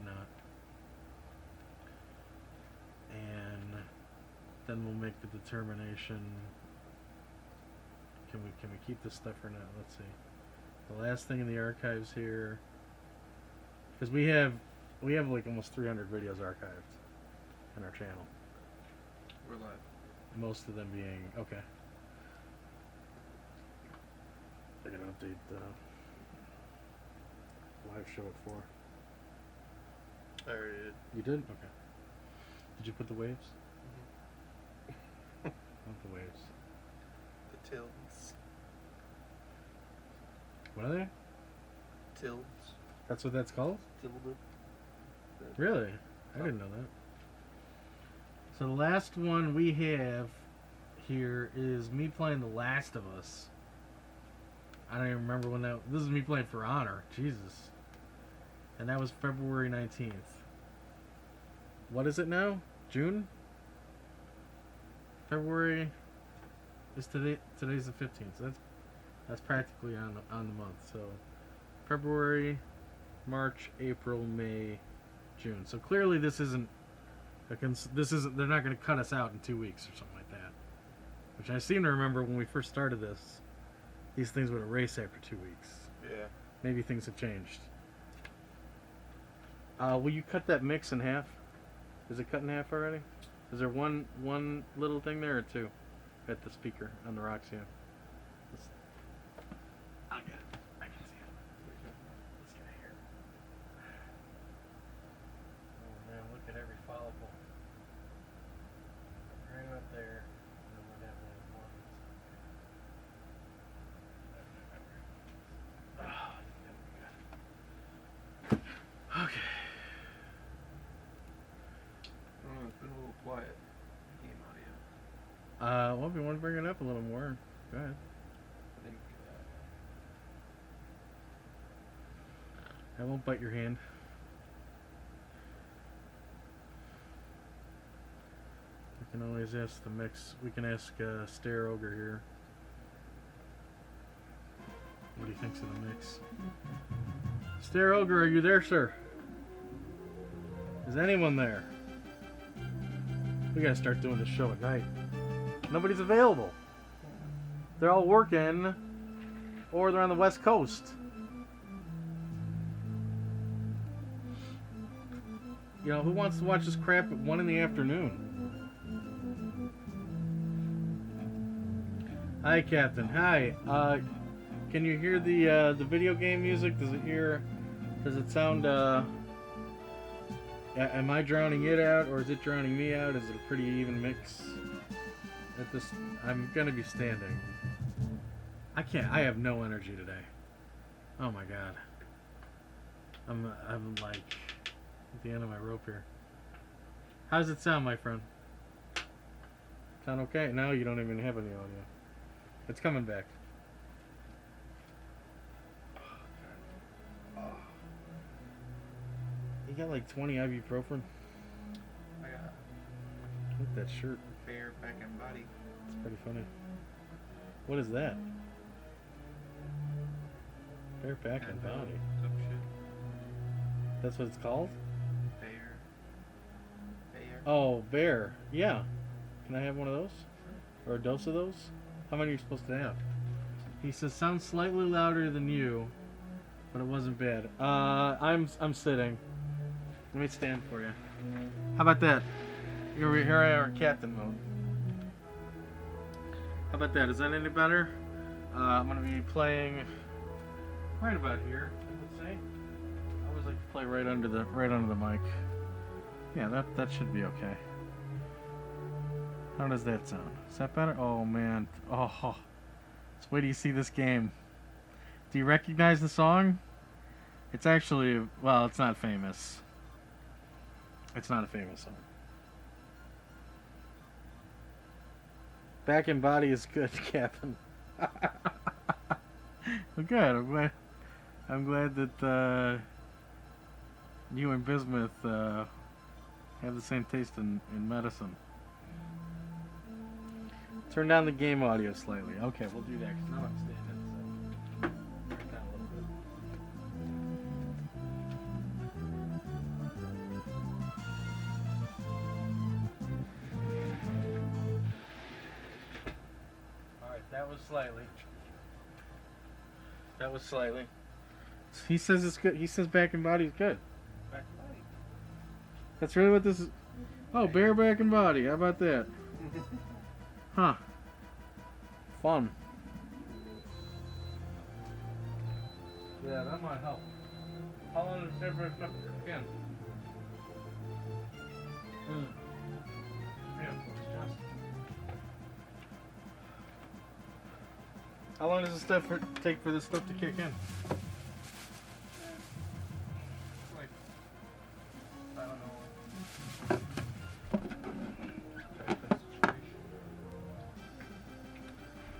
whatnot. And then we'll make the determination. Can we keep this stuff or not? Let's see. The last thing in the archives here, because we have like almost 300 videos archived in our channel. We're live. Most of them being okay. I gotta update the live show at 4. I already did. You did? Okay. Did you put the waves? Not the waves. The tills. What are they? Tills. That's what that's called? Tilde. Really? I didn't know that. So the last one we have here is me playing The Last of Us. I don't even remember when that... This is me playing For Honor. Jesus. And that was February 19th. What is it now? June? February is today. Today's the 15th. So that's practically on the month. So February, March, April, May, June. So clearly this isn't they're not going to cut us out in 2 weeks or something like that. Which I seem to remember when we first started this, these things would erase after 2 weeks. Yeah. Maybe things have changed. Will you cut that mix in half? Is it cut in half already? Is there one little thing there or two at the speaker on the Roxy? I got it. I can see it. Let's get it here. Oh man, look at every follicle. Right up there. And then we'll have those ones. Oh, yeah, good. Okay. It's been a little quiet. Game audio. Well, if you want to bring it up a little more, go ahead. I think. I won't bite your hand. We can always ask the mix. We can ask Stare Ogre here what he thinks of the mix. Stare Ogre, are you there, sir? Is anyone there? We gotta start doing this show at night. Nobody's available. They're all working, or they're on the West Coast. You know, who wants to watch this crap at 1 in the afternoon? Hi, Captain. Hi. Can you hear the video game music? Does it sound, am I drowning it out, or is it drowning me out? Is it a pretty even mix? At this, I'm gonna be standing. I have no energy today. Oh my god. I'm like at the end of my rope here. How does it sound, my friend? Sound okay? Now you don't even have any audio. It's coming back. You got like 20 ibuprofen? I got Look at that shirt. fair back and body. It's pretty funny. What is that? Bare back and body. Some shit. That's what it's called? Fair. Oh, bear. Yeah. Can I have one of those? Or a dose of those? How many are you supposed to have? He says, sounds slightly louder than you, but it wasn't bad. I'm sitting. Let me stand for you. How about that? Here I are in captain mode. How about that? Is that any better? I'm going to be playing right about here, I would say. I always like to play right under the mic. Yeah, that should be okay. How does that sound? Is that better? Oh man. Oh. So wait till you see this game. Do you recognize the song? It's actually, well, it's not famous. It's not a famous song. Back and body is good, Captain. Well, good. I'm glad that you and Bismuth have the same taste in medicine. Turn down the game audio slightly. Okay, we'll do that because now I'm standing. So turn it down a little bit. was slightly. That was slightly. He says it's good. He says back and body's good. Back and body. That's really what this is. Oh, bare back and body. How about that? Huh. Fun. Yeah, that might help. How long does it take for it to cook again? How long does this take for this stuff to kick in? Like, I don't know.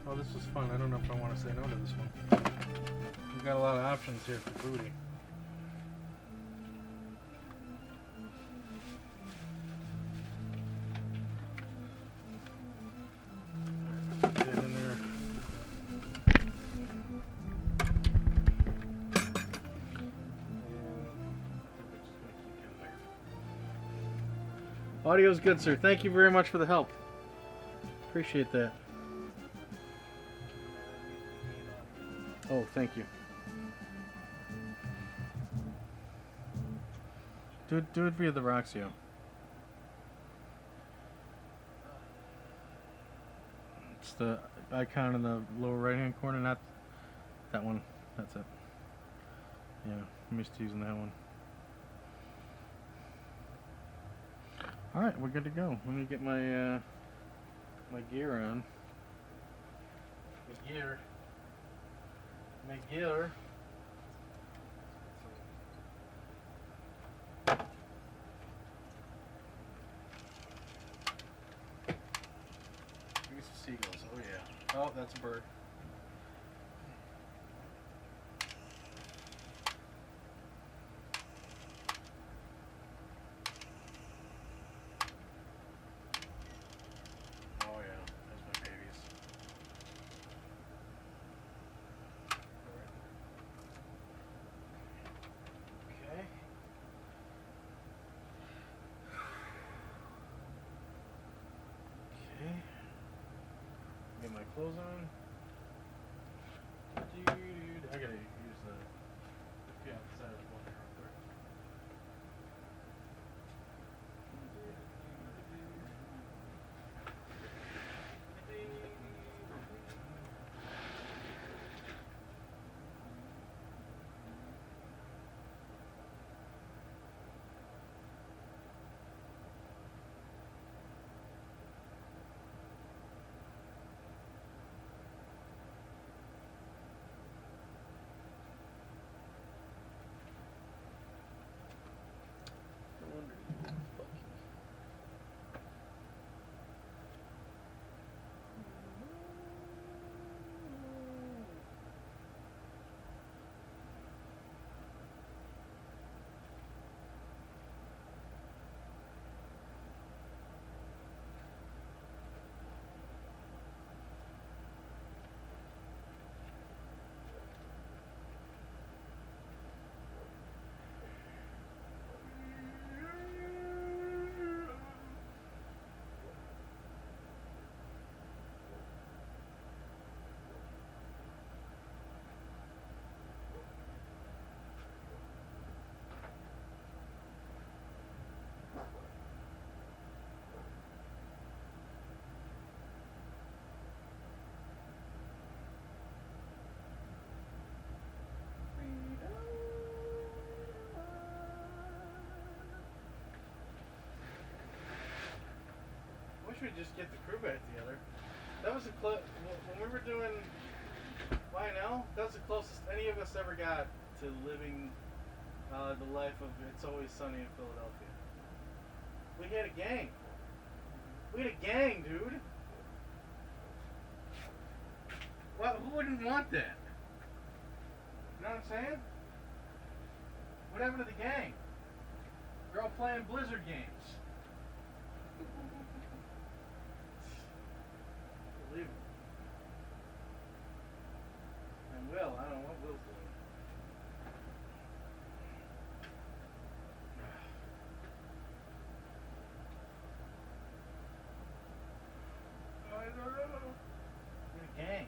Oh, this was fun. I don't know if I want to say no to this one. We've got a lot of options here for booty. Get in there. Audio's good, sir. Thank you very much for the help. Appreciate that. Oh, thank you. Do it via the Roxio. It's the icon in the lower right hand corner, not that one. That's it. Yeah, I'm used to using that one. Alright, we're good to go. Let me get my my gear on. My gear. Give me some seagulls. Oh yeah. Oh, that's a bird. Oh yeah, those my babies. Okay. Okay. Get my clothes on. I gotta use the outside of the one real quick. Wish we'd just get the crew back together. That was when we were doing YNL, that was the closest any of us ever got to living the life of It's Always Sunny in Philadelphia. We had a gang. We had a gang, dude. Well, who wouldn't want that? You know what I'm saying? What happened to the gang? They're all playing Blizzard games. Unbelievable. And Will, I don't know what Will's doing. I don't know. We're a gang.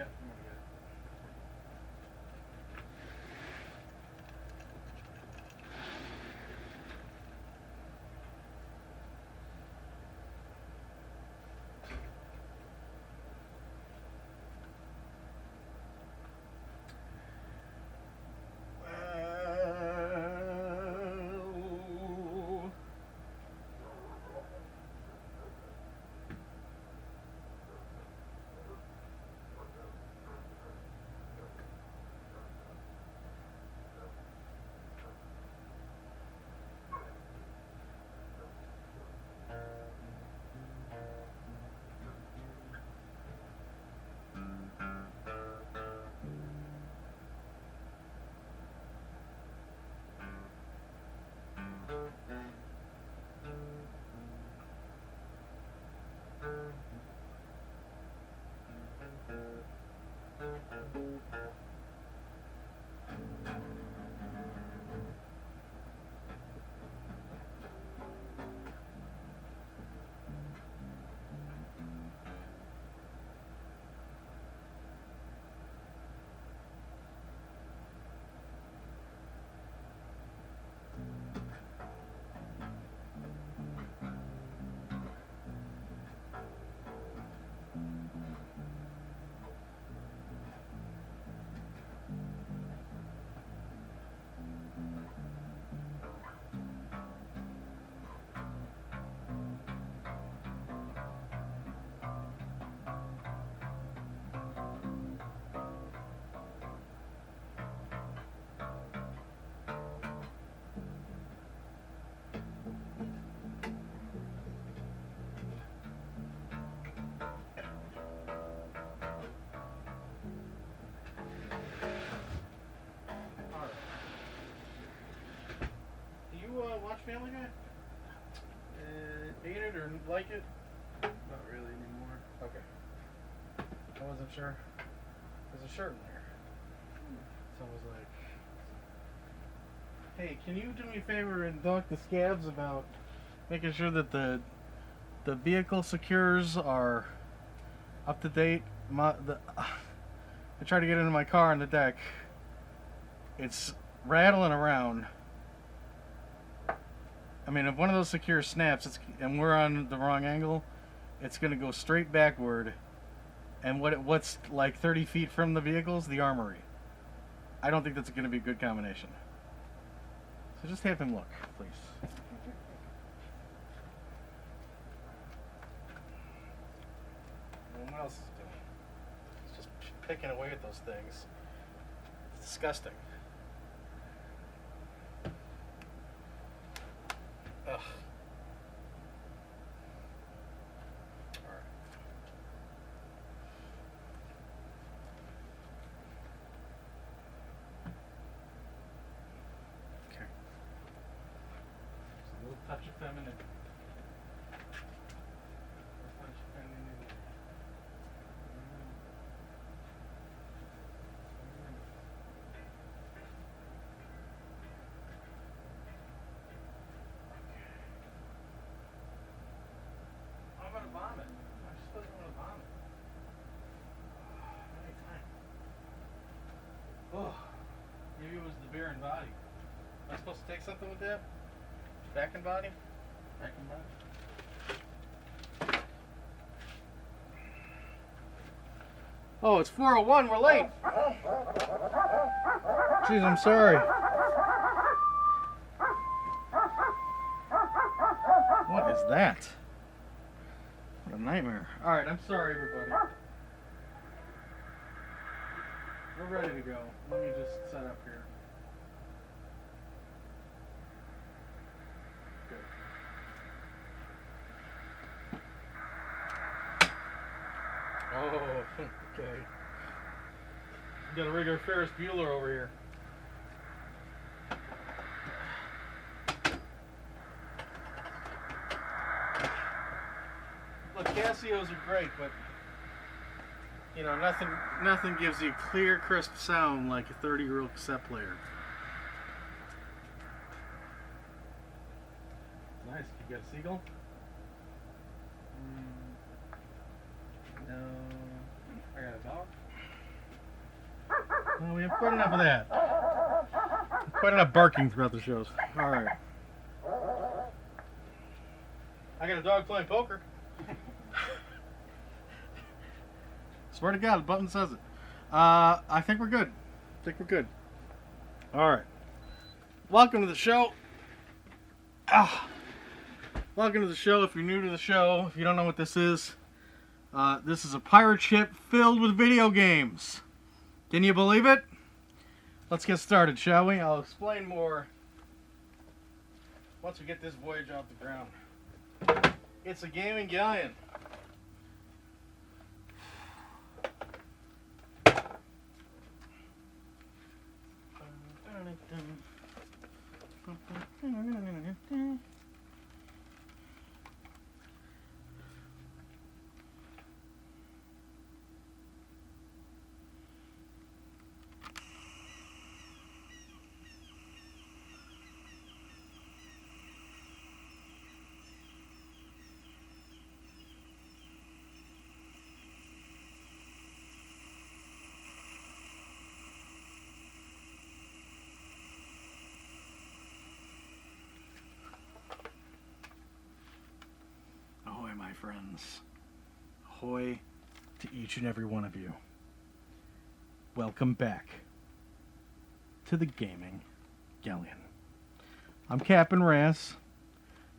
Yeah, I'm gonna get it. Watch Family Guy? Hate it or like it? Not really anymore. Okay. I wasn't sure. There's a shirt in there. Someone was like, "Hey, can you do me a favor and talk to Scabs about making sure that the vehicle secures are up to date?" I tried to get into my car on the deck. It's rattling around. I mean, if one of those secures snaps, and we're on the wrong angle, it's going to go straight backward. And what's like 30 feet from the vehicles? The armory. I don't think that's going to be a good combination. So just have him look, please. And what else is he doing? He's just picking away at those things. It's disgusting. Ugh. Alright. Okay. Just a little touch of femininity. A touch of femininity. Vomit. I just doesn't want to vomit. Anytime. Oh, maybe it was the beer and body. Am I supposed to take something with that? Back and body? Back and body. Oh, it's 4:01. We're late. Jeez, I'm sorry. What is that? What a nightmare. Alright, I'm sorry, everybody. We're ready to go. Let me just set up here. Good. Oh, okay. Got a regular Ferris Bueller over here. Look, Casios are great, but you know, nothing gives you clear, crisp sound like a 30-year-old cassette player. Nice. You got a seagull? No. I got a dog. Well, we have quite enough of that. Quite enough barking throughout the shows. All right. I got a dog playing poker. Swear to God, the button says it. I think we're good. All right. Welcome to the show. Welcome to the show. If you're new to the show, if you don't know what this is a pirate ship filled with video games. Can you believe it? Let's get started, shall we? I'll explain more once we get this voyage off the ground. It's a gaming galleon. Ahoy, my friends. Ahoy to each and every one of you. Welcome back to the Gaming Galleon. I'm Captain RAZ,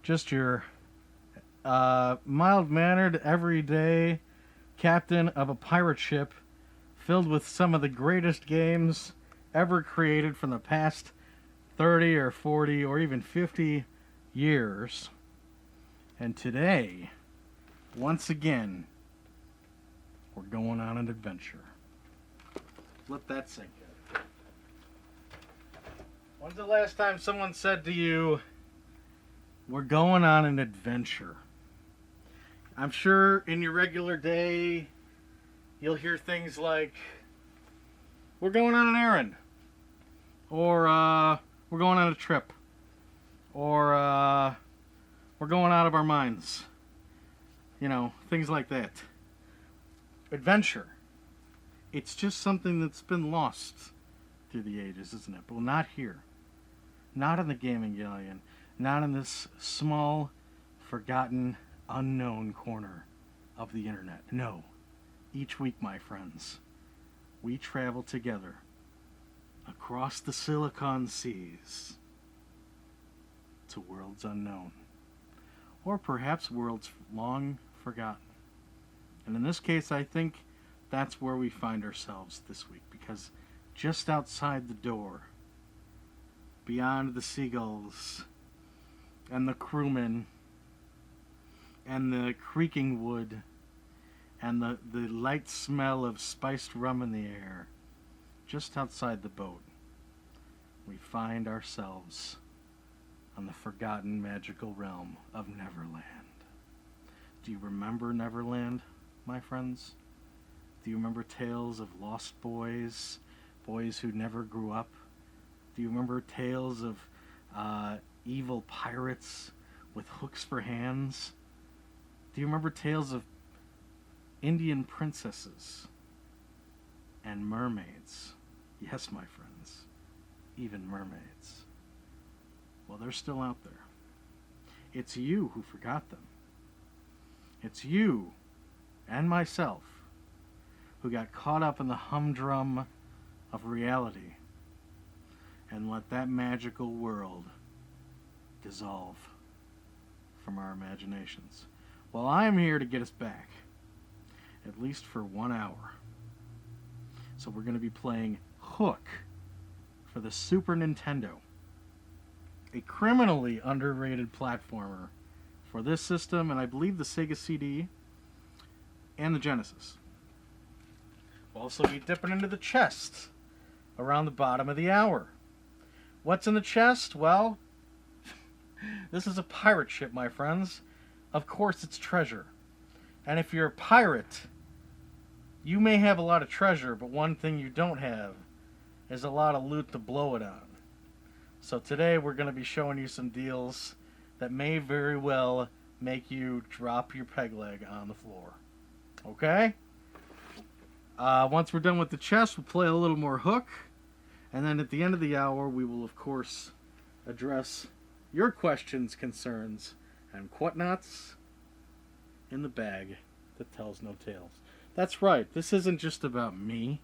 just your mild-mannered, everyday captain of a pirate ship filled with some of the greatest games ever created from the past 30 or 40 or even 50 years. And today, once again, we're going on an adventure. Let that sink in. When's the last time someone said to you, we're going on an adventure? I'm sure in your regular day, you'll hear things like, we're going on an errand. Or, we're going on a trip. Or, we're going out of our minds. You know, things like that. Adventure. It's just something that's been lost through the ages, isn't it? But not here. Not in the Gaming Galleon. Not in this small, forgotten, unknown corner of the internet. No. Each week, my friends, we travel together across the Silicon Seas to worlds unknown. Or perhaps worlds long forgotten. And in this case, I think that's where we find ourselves this week, because just outside the door, beyond the seagulls and the crewmen and the creaking wood and the light smell of spiced rum in the air, just outside the boat, we find ourselves on the forgotten magical realm of Neverland. Do you remember Neverland, my friends? Do you remember tales of lost boys, boys who never grew up? Do you remember tales of evil pirates with hooks for hands? Do you remember tales of Indian princesses and mermaids? Yes, my friends, even mermaids. Well, they're still out there. It's you who forgot them. It's you and myself who got caught up in the humdrum of reality and let that magical world dissolve from our imaginations. Well, I'm here to get us back, at least for 1 hour. So we're going to be playing Hook for the Super Nintendo, a criminally underrated platformer for this system, and I believe the Sega CD and the Genesis. We'll also be dipping into the chest around the bottom of the hour. What's in the chest? Well, this is a pirate ship, my friends. Of course it's treasure. And if you're a pirate, you may have a lot of treasure, but one thing you don't have is a lot of loot to blow it on. So today we're going to be showing you some deals that may very well make you drop your peg leg on the floor. Okay? Once we're done with the chess, we'll play a little more Hook. And then at the end of the hour, we will, of course, address your questions, concerns, and whatnots in the bag that tells no tales. That's right. This isn't just about me.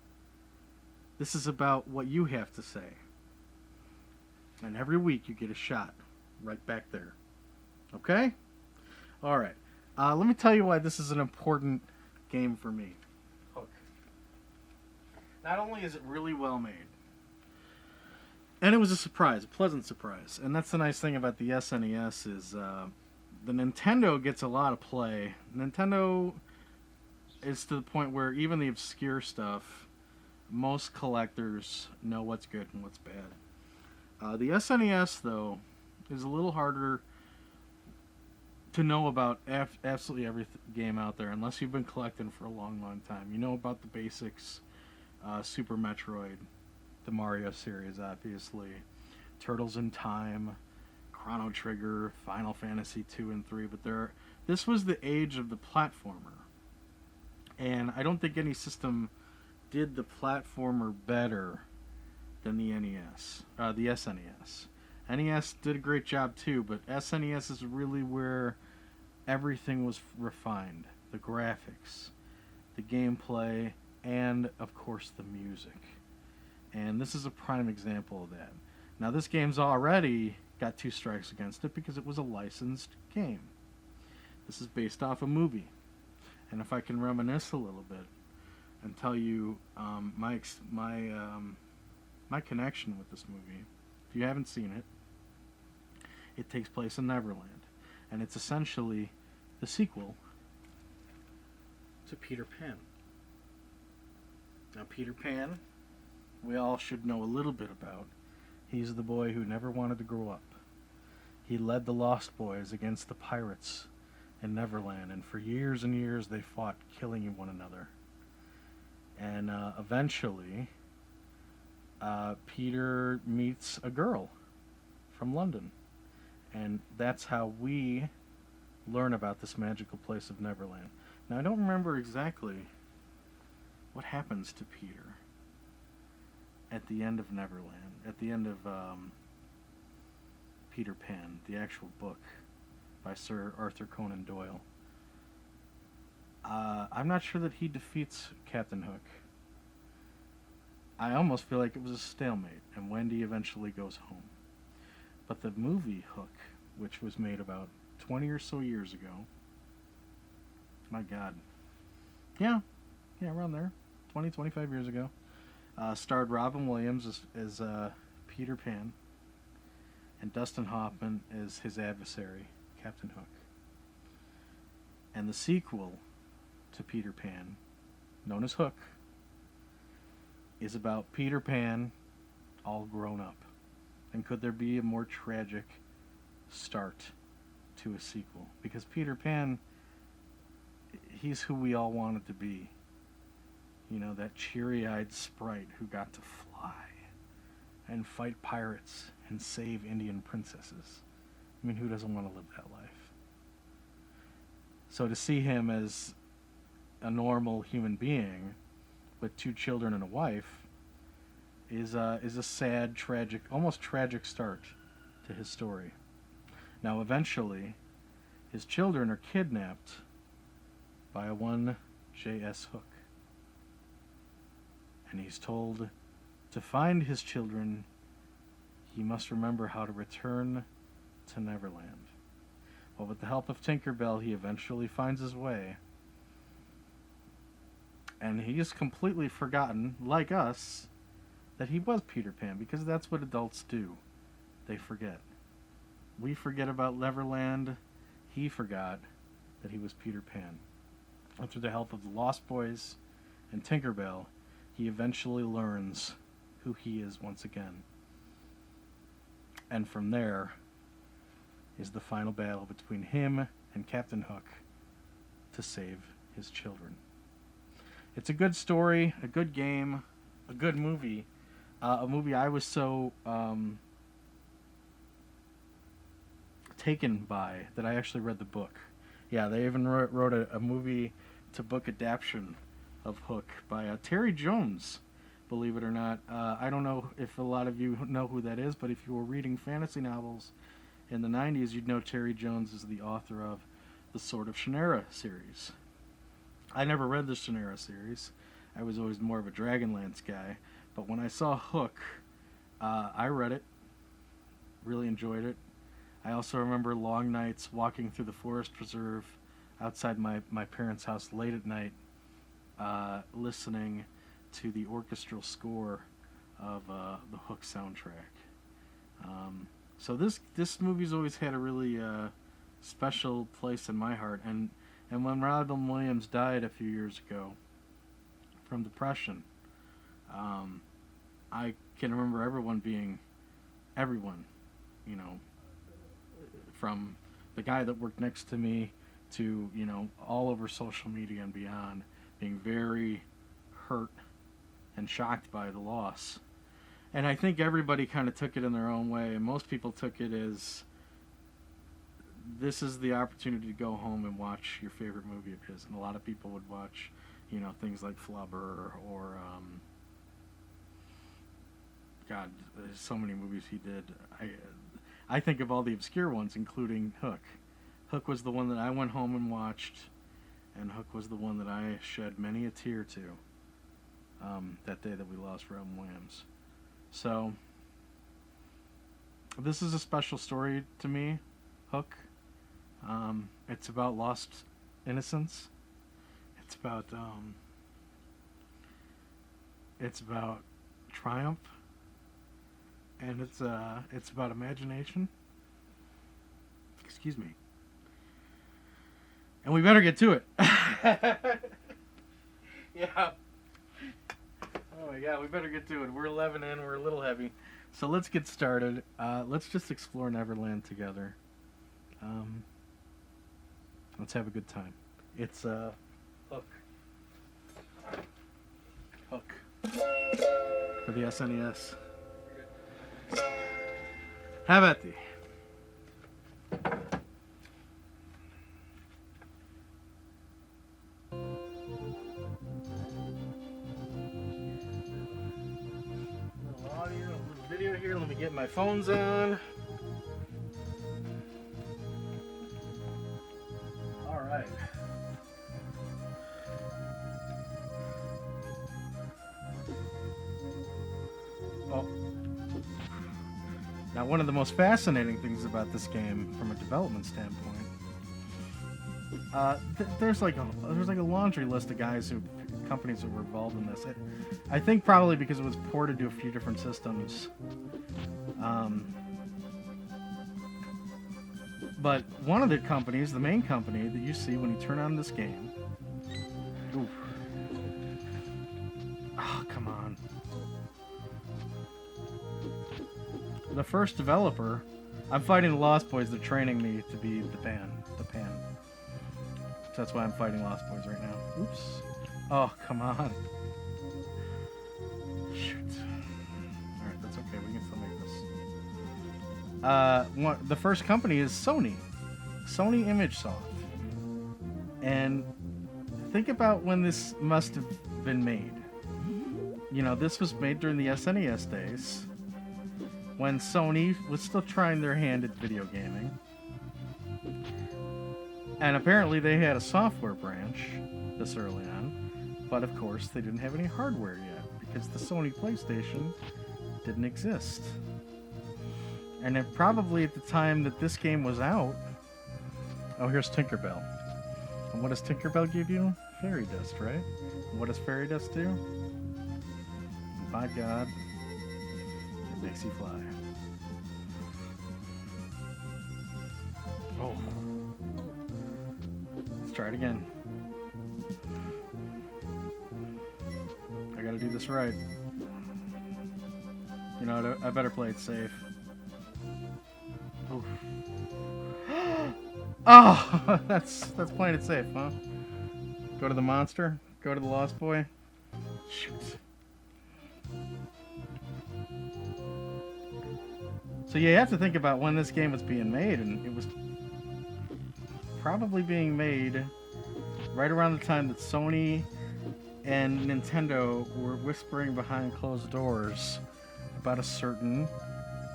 This is about what you have to say. And every week you get a shot right back there. Okay? All right. Let me tell you why this is an important game for me. Hook. Not only is it really well made, and it was a surprise, a pleasant surprise. And that's the nice thing about the SNES is the Nintendo gets a lot of play. Nintendo is to the point where even the obscure stuff, most collectors know what's good and what's bad. The SNES, though, is a little harder to know about absolutely every game out there unless you've been collecting for a long, long time. You know about the basics, Super Metroid, the Mario series, obviously, Turtles in Time, Chrono Trigger, Final Fantasy 2 and 3, but this was the age of the platformer. And I don't think any system did the platformer better than the NES, the SNES. NES did a great job too, but SNES is really where everything was refined. The graphics, the gameplay, and of course the music. And this is a prime example of that. Now this game's already got 2 strikes against it because it was a licensed game. This is based off a movie. And if I can reminisce a little bit and tell you my connection with this movie, if you haven't seen it, it takes place in Neverland. And it's essentially the sequel to Peter Pan. Now Peter Pan, we all should know a little bit about. He's the boy who never wanted to grow up. He led the Lost Boys against the pirates in Neverland, and for years and years they fought, killing one another. And eventually, Peter meets a girl from London. And that's how we learn about this magical place of Neverland. Now, I don't remember exactly what happens to Peter at the end of Neverland, at the end of Peter Pan, the actual book by Sir Arthur Conan Doyle. I'm not sure that he defeats Captain Hook. I almost feel like it was a stalemate, and Wendy eventually goes home. But the movie Hook, which was made about 20 or so years ago, my God, yeah, around there, 20, 25 years ago, starred Robin Williams as Peter Pan, and Dustin Hoffman as his adversary, Captain Hook. And the sequel to Peter Pan, known as Hook, is about Peter Pan all grown up. And could there be a more tragic start to a sequel? Because Peter Pan, he's who we all wanted to be. You know, that cheery-eyed sprite who got to fly and fight pirates and save Indian princesses. I mean, who doesn't want to live that life? So to see him as a normal human being with 2 children and a wife is a sad, tragic, almost tragic start to his story. Now, eventually, his children are kidnapped by a one J.S. Hook. And he's told to find his children, he must remember how to return to Neverland. Well, with the help of Tinkerbell, he eventually finds his way. And he is completely forgotten, like us, that he was Peter Pan, because that's what adults do. They forget. We forget about Neverland. He forgot that he was Peter Pan. And through the help of the Lost Boys and Tinkerbell, he eventually learns who he is once again. And from there is the final battle between him and Captain Hook to save his children. It's a good story, a good game, a good movie. A movie I was so taken by that I actually read the book. Yeah, they even wrote a movie to book adaptation of Hook by Terry Jones, believe it or not. I don't know if a lot of you know who that is, but if you were reading fantasy novels in the 90s, you'd know Terry Jones is the author of the Sword of Shannara series. I never read the Shannara series. I was always more of a Dragonlance guy. But when I saw Hook, I read it, really enjoyed it. I also remember long nights walking through the forest preserve outside my parents' house late at night, listening to the orchestral score of the Hook soundtrack. So this movie's always had a really special place in my heart. And when Robin Williams died a few years ago from depression, I can remember everyone, you know, from the guy that worked next to me to, you know, all over social media and beyond, being very hurt and shocked by the loss. And I think everybody kind of took it in their own way, and most people took it as this is the opportunity to go home and watch your favorite movie of his. And a lot of people would watch, you know, things like Flubber or God, there's so many movies he did. I think of all the obscure ones, including Hook. Hook was the one that I went home and watched, and Hook was the one that I shed many a tear to that day that we lost Robin Williams. So, this is a special story to me, Hook. It's about lost innocence. It's about triumph. And it's about imagination. Excuse me. And we better get to it. Yeah. Oh my God, we better get to it. We're 11 in, we're a little heavy. So let's get started. Let's just explore Neverland together. Let's have a good time. It's Hook. Hook. For the SNES. Have at thee. Little audio, a little video here. Let me get my phones on. All right. Oh. Now, one of the most fascinating things about this game, from a development standpoint, there's like a laundry list of companies who were involved in this. I think probably because it was ported to a few different systems. But one of the companies, the main company that you see when you turn on this game. Oof. Oh, come on. The first developer, I'm fighting the Lost Boys. They're training me to be the pan. So that's why I'm fighting Lost Boys right now. Oops. Oh, come on. Shoot. Alright, that's okay. We can still make this. The first company is Sony. Sony ImageSoft. And think about when this must have been made. You know, this was made during the SNES days, when Sony was still trying their hand at video gaming. And apparently they had a software branch this early on, but of course they didn't have any hardware yet, because the Sony PlayStation didn't exist. And it probably at the time that this game was out... Oh, here's Tinkerbell. And what does Tinkerbell give you? Fairy dust, right? And what does fairy dust do? By God, it makes you fly. Oh. Let's try it again. I gotta do this right. You know, I better play it safe. Oh. Oh, that's playing it safe, huh? Go to the monster. Go to the Lost Boy. Shoot. So you have to think about when this game was being made, and it was probably being made right around the time that Sony and Nintendo were whispering behind closed doors about a certain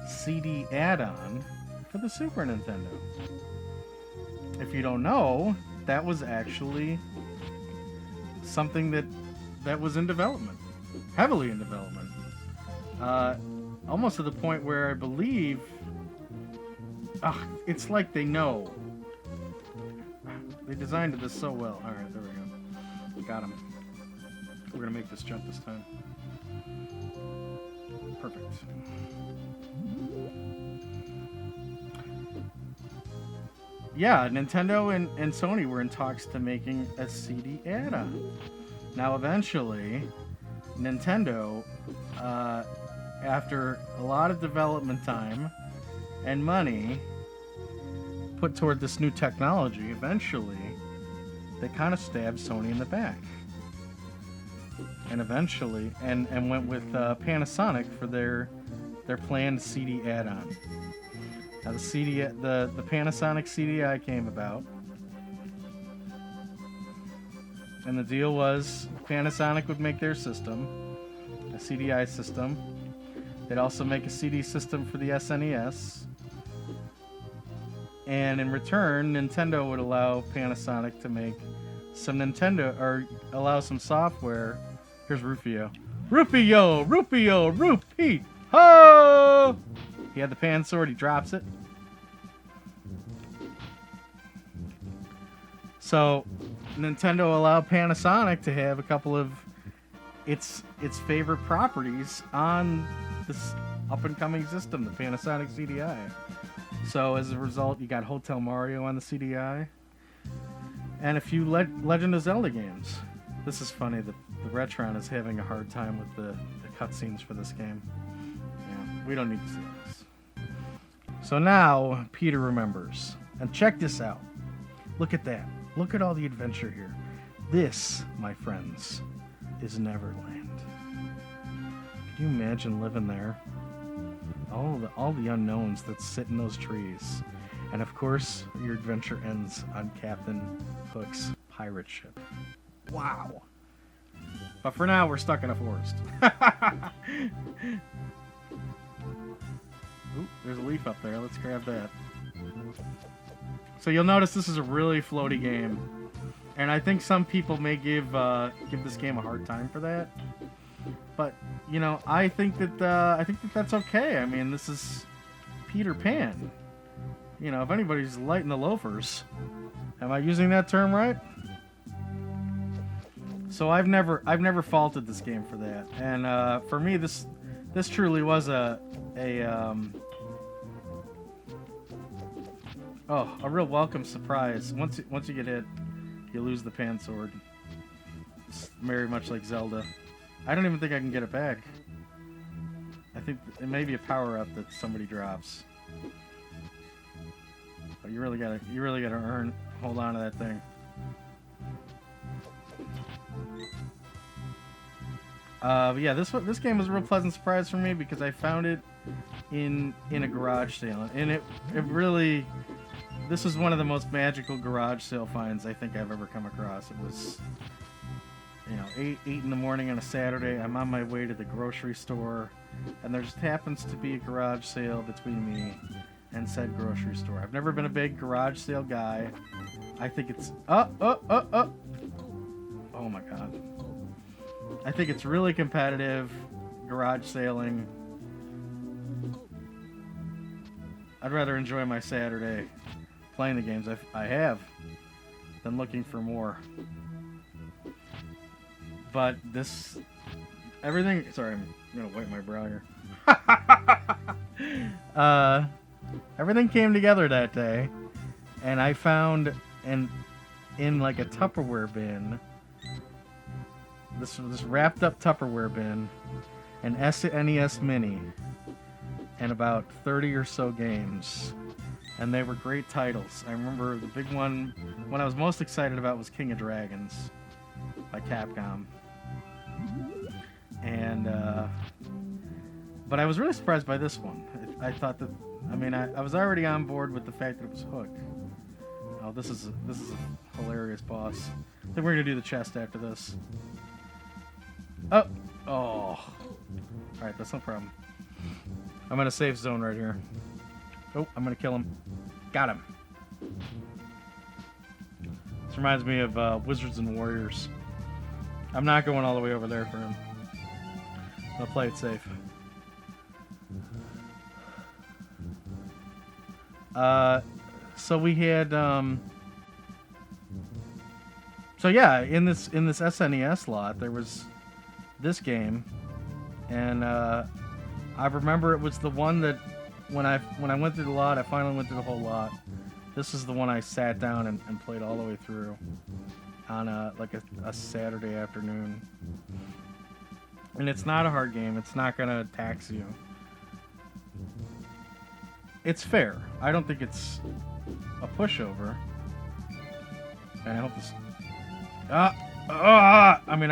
CD add-on for the Super Nintendo. If you don't know, that was actually something that was in development, heavily in development, almost to the point where I believe it's like they know. They designed this so well. All right, there we go. We got him. We're gonna make this jump this time. Perfect. Yeah, Nintendo and Sony were in talks to making a CD add-on. Now, eventually, Nintendo, after a lot of development time and money put toward this new technology, eventually, they kind of stabbed Sony in the back. And eventually, and went with Panasonic for their planned CD add-on. Now the Panasonic CDI came about, and the deal was Panasonic would make their system, a CDI system. They'd also make a CD system for the SNES, and in return, Nintendo would allow Panasonic to make some allow some software. Here's Rufio. Rufio! Rupee! Ho! He had the pan sword, he drops it. So, Nintendo allowed Panasonic to have a couple of its favorite properties on this up-and-coming system, the Panasonic CDI. So, as a result, you got Hotel Mario on the CDI, and a few Legend of Zelda games. This is funny, the Retron is having a hard time with the cutscenes for this game. Yeah, we don't need to see this. So now, Peter remembers. And check this out. Look at that. Look at all the adventure here. This, my friends, is Neverland. Can you imagine living there? All the unknowns that sit in those trees. And of course, your adventure ends on Captain Hook's pirate ship. Wow. But for now, we're stuck in a forest. Ooh, there's a leaf up there. Let's grab that. So you'll notice this is a really floaty game, and I think some people may give this game a hard time for that. But you know, I think that that's okay. I mean, this is Peter Pan. You know, if anybody's lighting the loafers, am I using that term right? So I've never faulted this game for that, and for me, this truly was a real welcome surprise. Once you get hit, you lose the pan sword. It's very much like Zelda. I don't even think I can get it back. I think it may be a power up that somebody drops. But you really gotta hold on to that thing. But yeah, this game was a real pleasant surprise for me because I found it in a garage sale, and it really, this was one of the most magical garage sale finds I think I've ever come across. It was, you know, 8 in the morning on a Saturday. I'm on my way to the grocery store, and there just happens to be a garage sale between me and said grocery store. I've never been a big garage sale guy. I think it's oh my god. I think it's really competitive, garage sailing. I'd rather enjoy my Saturday playing the games I have than looking for more. But everything, sorry, I'm going to wipe my brow here. Everything came together that day, and I found in like a Tupperware bin, this wrapped up Tupperware bin, an SNES Mini, and about 30 or so games, and they were great titles. I remember the big one I was most excited about was King of Dragons by Capcom, and but I was really surprised by this one. I thought that, I mean, I was already on board with the fact that it was Hook. Oh, this is a hilarious boss. I think we're gonna do the chest after this. Oh! Oh! Alright, that's no problem. I'm in a safe zone right here. Oh, I'm gonna kill him. Got him. This reminds me of Wizards and Warriors. I'm not going all the way over there for him. I'll play it safe. So we had so yeah, in this SNES lot there was this game, and I remember it was the one that when I went through the lot, I finally went through the whole lot. This is the one I sat down and played all the way through on a Saturday afternoon. And it's not a hard game. It's not gonna tax you. It's fair. I don't think it's a pushover. And I hope this. I mean,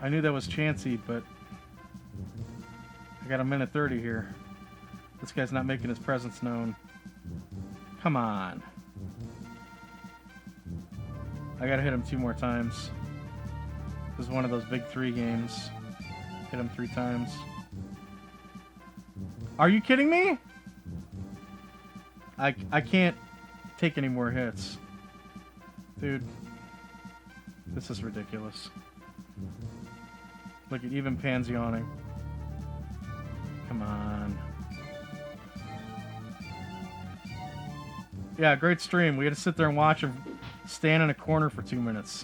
I knew that was chancy, but I got a minute 30 here. This guy's not making his presence known. Come on. I gotta hit him 2 more times. This is one of those big 3 games. Hit him 3 times. Are you kidding me? I can't take any more hits. Dude. This is ridiculous. Look at even Pan's yawning. Come on. Yeah, great stream. We had to sit there and watch him stand in a corner for 2 minutes.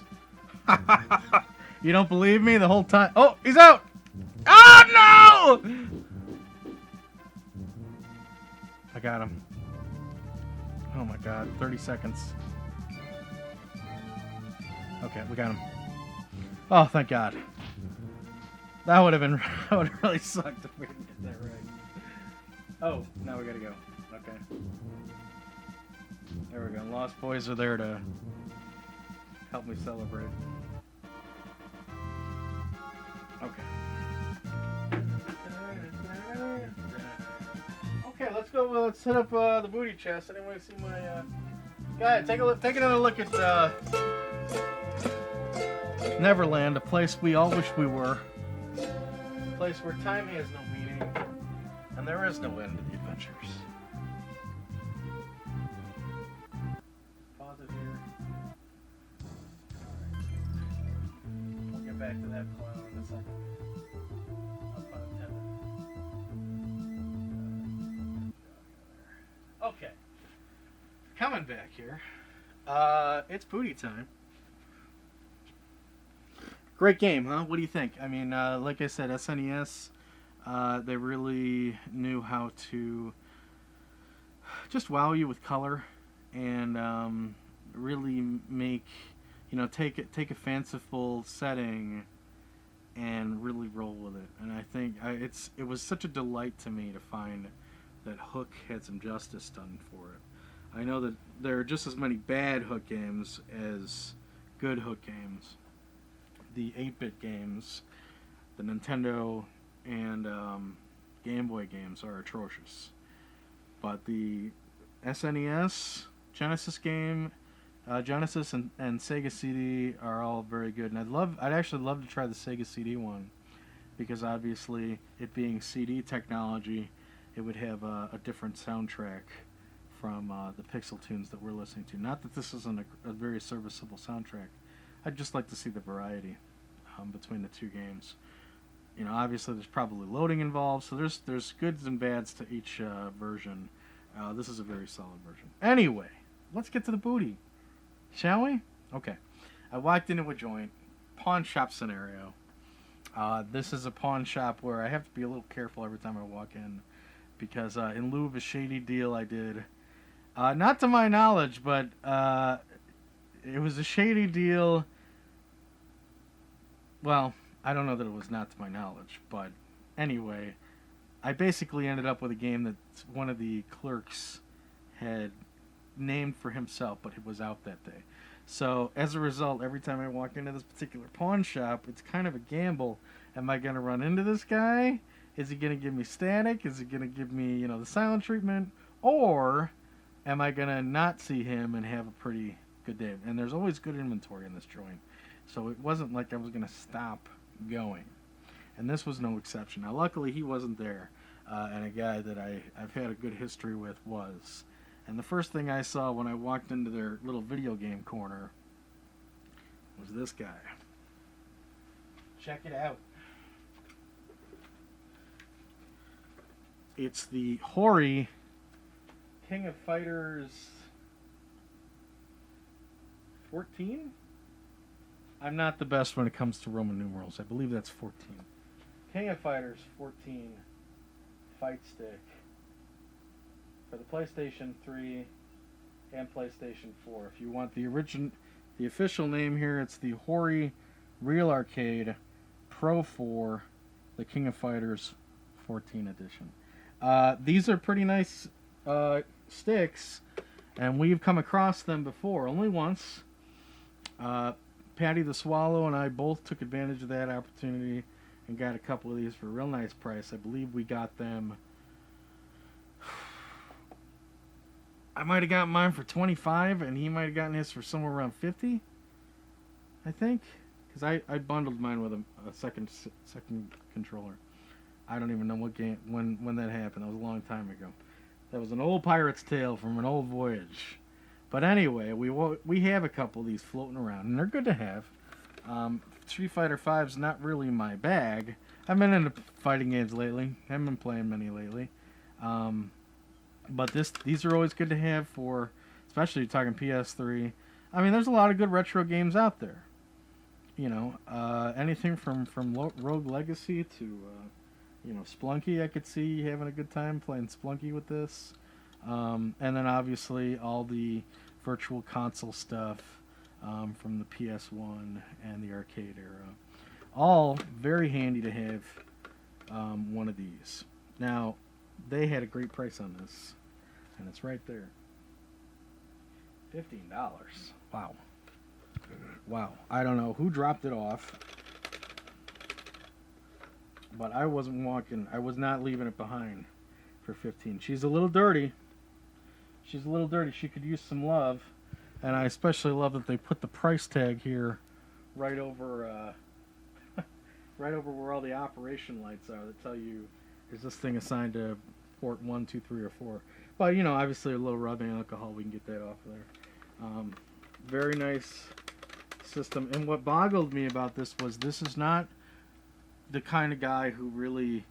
You don't believe me the whole time? Oh, he's out! Oh, no! I got him. Oh my god, 30 seconds. Okay, we got him. Oh, thank god. That would have been that would have really sucked if we didn't get that right. Oh, now we gotta go. Okay. There we go. Lost Boys are there to help me celebrate. Okay. Okay, let's go. Let's hit up the booty chest. Anyone see my? Go ahead, take a look. Take another look at Neverland, a place we all wish we were. A place where time has no meaning, and there is no end to the adventures. Pause it here. We'll get back to that clown in a second. No pun intended. Okay. Coming back here. It's booty time. Great game, huh? What do you think? I mean, like I said, SNES, they really knew how to just wow you with color and really make, take a fanciful setting and really roll with it. And I think it was such a delight to me to find that Hook had some justice done for it. I know that there are just as many bad Hook games as good Hook games. The 8-bit games, the Nintendo and Game Boy games are atrocious. But the SNES, Genesis game, Genesis and Sega CD are all very good. And I'd actually love to try the Sega CD one, because obviously it being CD technology, it would have a different soundtrack from the Pixel tunes that we're listening to. Not that this isn't a very serviceable soundtrack. I'd just like to see the variety between the 2 games. Obviously there's probably loading involved, so there's goods and bads to each version. This is a very solid version. Anyway, let's get to the booty, shall we? Okay. I walked into a joint, pawn shop scenario. This is a pawn shop where I have to be a little careful every time I walk in, because in lieu of a shady deal I did, not to my knowledge, but it was a shady deal. Well, I don't know that it was not to my knowledge, but anyway, I basically ended up with a game that one of the clerks had named for himself, but it was out that day. So, as a result, every time I walk into this particular pawn shop, it's kind of a gamble. Am I going to run into this guy? Is he going to give me static? Is he going to give me, the silent treatment? Or am I going to not see him and have a pretty good day? And there's always good inventory in this joint. So it wasn't like I was going to stop going. And this was no exception. Now, luckily, he wasn't there. And a guy that I've had a good history with was. And the first thing I saw when I walked into their little video game corner was this guy. Check it out. It's the Hori King of Fighters 14? I'm not the best when it comes to Roman numerals. I believe that's 14. King of Fighters 14 fight stick for the PlayStation 3 and PlayStation 4. If you want the official name here, it's the Hori Real Arcade Pro 4, the King of Fighters 14 edition. These are pretty nice sticks, and we've come across them before, only once. Patty the Swallow and I both took advantage of that opportunity and got a couple of these for a real nice price. I believe we got them. I might have gotten mine for $25, and he might have gotten his for somewhere around $50, I think, because I bundled mine with a second controller. I don't even know what game when that happened. That was a long time ago. That was an old pirate's tale from an old voyage. But anyway, we have a couple of these floating around, and they're good to have. Street Fighter V's not really my bag. I've been into fighting games lately. Haven't been playing many lately. But these are always good to have for, especially talking PS3. I mean, there's a lot of good retro games out there. You know, anything from Rogue Legacy to, Splunky. I could see having a good time playing Splunky with this. And then obviously all the virtual console stuff from the PS1 and the arcade era. All very handy to have one of these. Now, they had a great price on this, and it's right there. $15. Wow. Wow. I don't know who dropped it off, but I was not leaving it behind for 15. She's a little dirty. She could use some love, and I especially love that they put the price tag here right over right over where all the operation lights are that tell you, is this thing assigned to port 1, 2, 3, or 4. But obviously a little rubbing alcohol, we can get that off of there. Very nice system. And what boggled me about this is not the kind of guy who really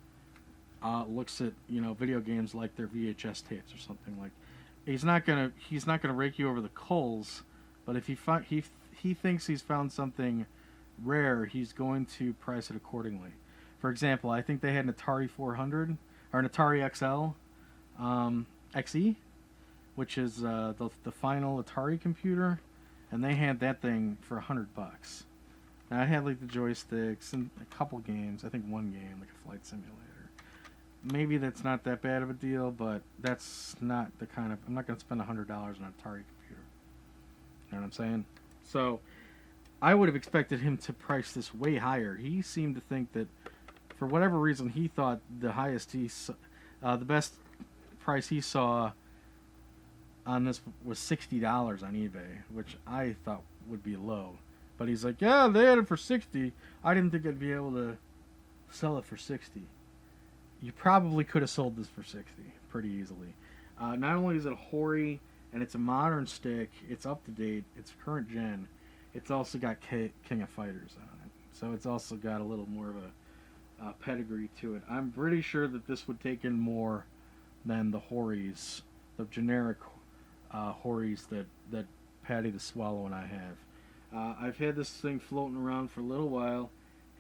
looks at video games like they're VHS tapes or something. Like, he's not gonna rake you over the coals, but if he thinks he's found something rare, he's going to price it accordingly. For example, I think they had an Atari 400 or an Atari XL XE, which is the final Atari computer, and they had that thing for $100. Now, I had like the joysticks and a couple games. I think one game, like a flight simulator. Maybe that's not that bad of a deal, but that's not the kind of... I'm not going to spend $100 on an Atari computer. You know what I'm saying? So, I would have expected him to price this way higher. He seemed to think that, for whatever reason, he thought the best price he saw on this was $60 on eBay, which I thought would be low. But he's like, yeah, they had it for $60. I didn't think I'd be able to sell it for $60. You probably could have sold this for $60 pretty easily. Not only is it a Hori, and it's a modern stick, it's up to date, it's current gen, it's also got King of Fighters on it. So it's also got a little more of a pedigree to it. I'm pretty sure that this would take in more than the Horis, the generic Horis that Patty the Swallow and I have. I've had this thing floating around for a little while.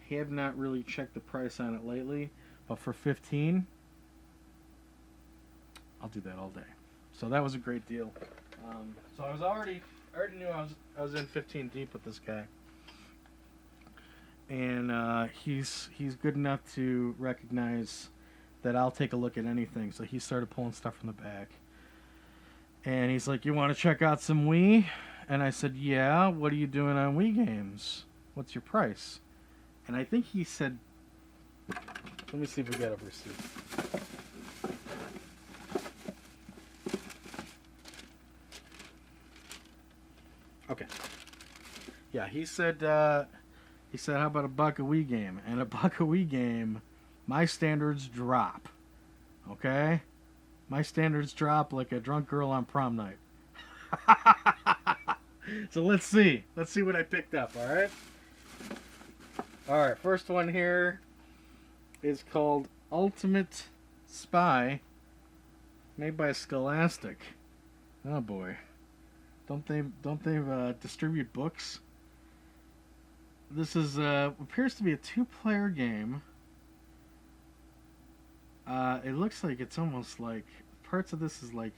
Have not really checked the price on it lately, but for $15, I'll do that all day. So that was a great deal. So I already knew I was in 15 deep with this guy, and he's good enough to recognize that I'll take a look at anything. So he started pulling stuff from the back, and he's like, "You want to check out some Wii?" And I said, "Yeah. What are you doing on Wii games? What's your price?" And I think he said, let me see if we got a receipt. Okay. Yeah, he said, how about a $1 a Wii game? And a $1 a Wii game, my standards drop. Okay? My standards drop like a drunk girl on prom night. So let's see. Let's see what I picked up, alright? Alright, first one here is called Ultimate Spy, made by Scholastic. Oh boy. Don't they distribute books? This is appears to be a 2-player game. It looks like it's almost like parts of this is like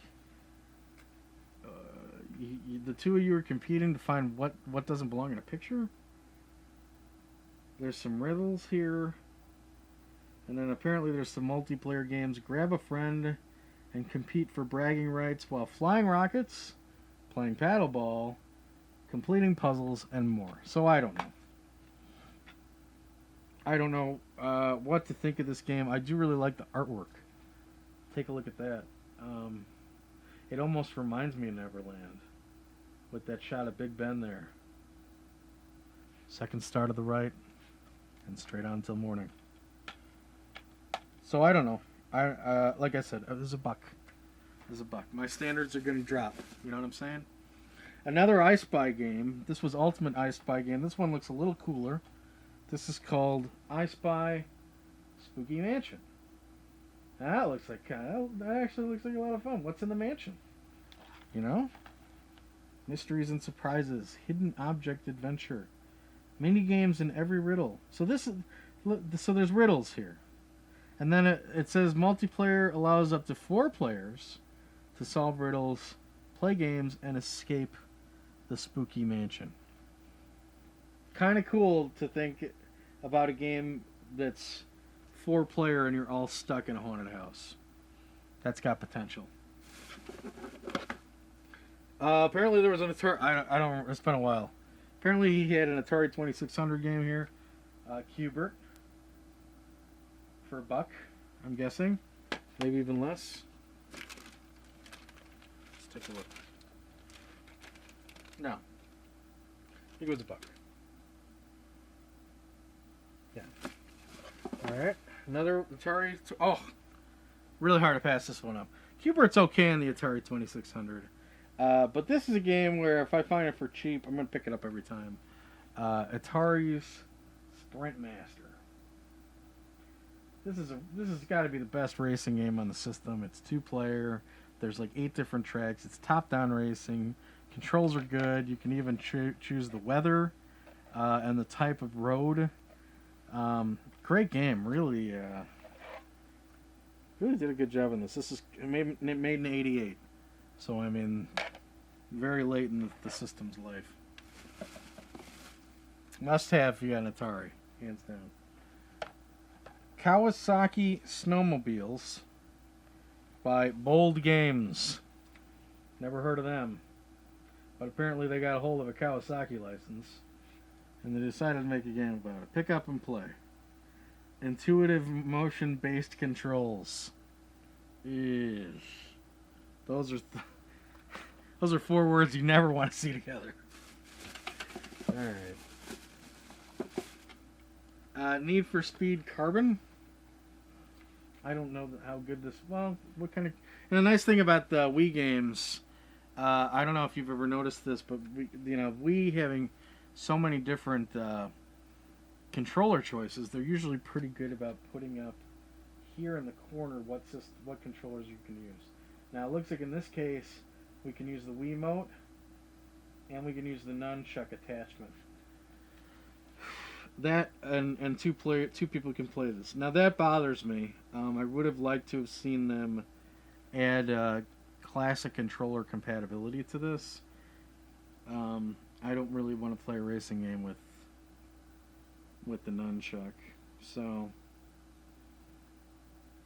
the two of you are competing to find what doesn't belong in a picture. There's some riddles here, and then apparently there's some multiplayer games. Grab a friend and compete for bragging rights while flying rockets, playing paddleball, completing puzzles, and more. So I don't know. I don't know what to think of this game. I do really like the artwork. Take a look at that. It almost reminds me of Neverland, with that shot of Big Ben there. Second star to the right, and straight on until morning. So I don't know. Like I said, there's a buck. There's a buck. My standards are going to drop. You know what I'm saying? Another I Spy game. This was Ultimate I Spy game. This one looks a little cooler. This is called I Spy Spooky Mansion. That looks like that actually looks like a lot of fun. What's in the mansion? You know? Mysteries and surprises, hidden object adventure, mini games in every riddle. So there's riddles here. And then it says multiplayer allows up to 4 players to solve riddles, play games, and escape the spooky mansion. Kind of cool to think about a game that's 4-player and you're all stuck in a haunted house. That's got potential. Apparently there was an Atari. I don't. It's been a while. Apparently he had an Atari 2600 game here, Qbert, for $1. I'm guessing, maybe even less. Let's take a look. No, I think it was $1. Yeah. All right. Another Atari. Oh, really hard to pass this one up. Qbert's okay in the Atari 2600. But this is a game where if I find it for cheap, I'm going to pick it up every time. Atari's Sprint Master. This has got to be the best racing game on the system. It's 2-player. There's like 8 different tracks. It's top-down racing. Controls are good. You can even choose the weather and the type of road. Great game. Really did a good job on this. This is made in '88. So, I mean, very late in the system's life. Must have if you got an Atari, hands down. Kawasaki Snowmobiles by Bold Games. Never heard of them. But apparently they got a hold of a Kawasaki license. And they decided to make a game about it. Pick up and play. Intuitive motion-based controls. Eesh. Those are 4 words you never want to see together. Alright. Need for Speed Carbon. I don't know how good this... Well, what kind of... And the nice thing about the Wii games... I don't know if you've ever noticed this, but Wii having so many different controller choices, they're usually pretty good about putting up here in the corner what controllers you can use. Now it looks like in this case we can use the Wiimote and we can use the nunchuck attachment. That and two people can play this. Now that bothers me. I would have liked to have seen them add classic controller compatibility to this. I don't really want to play a racing game with the nunchuck. So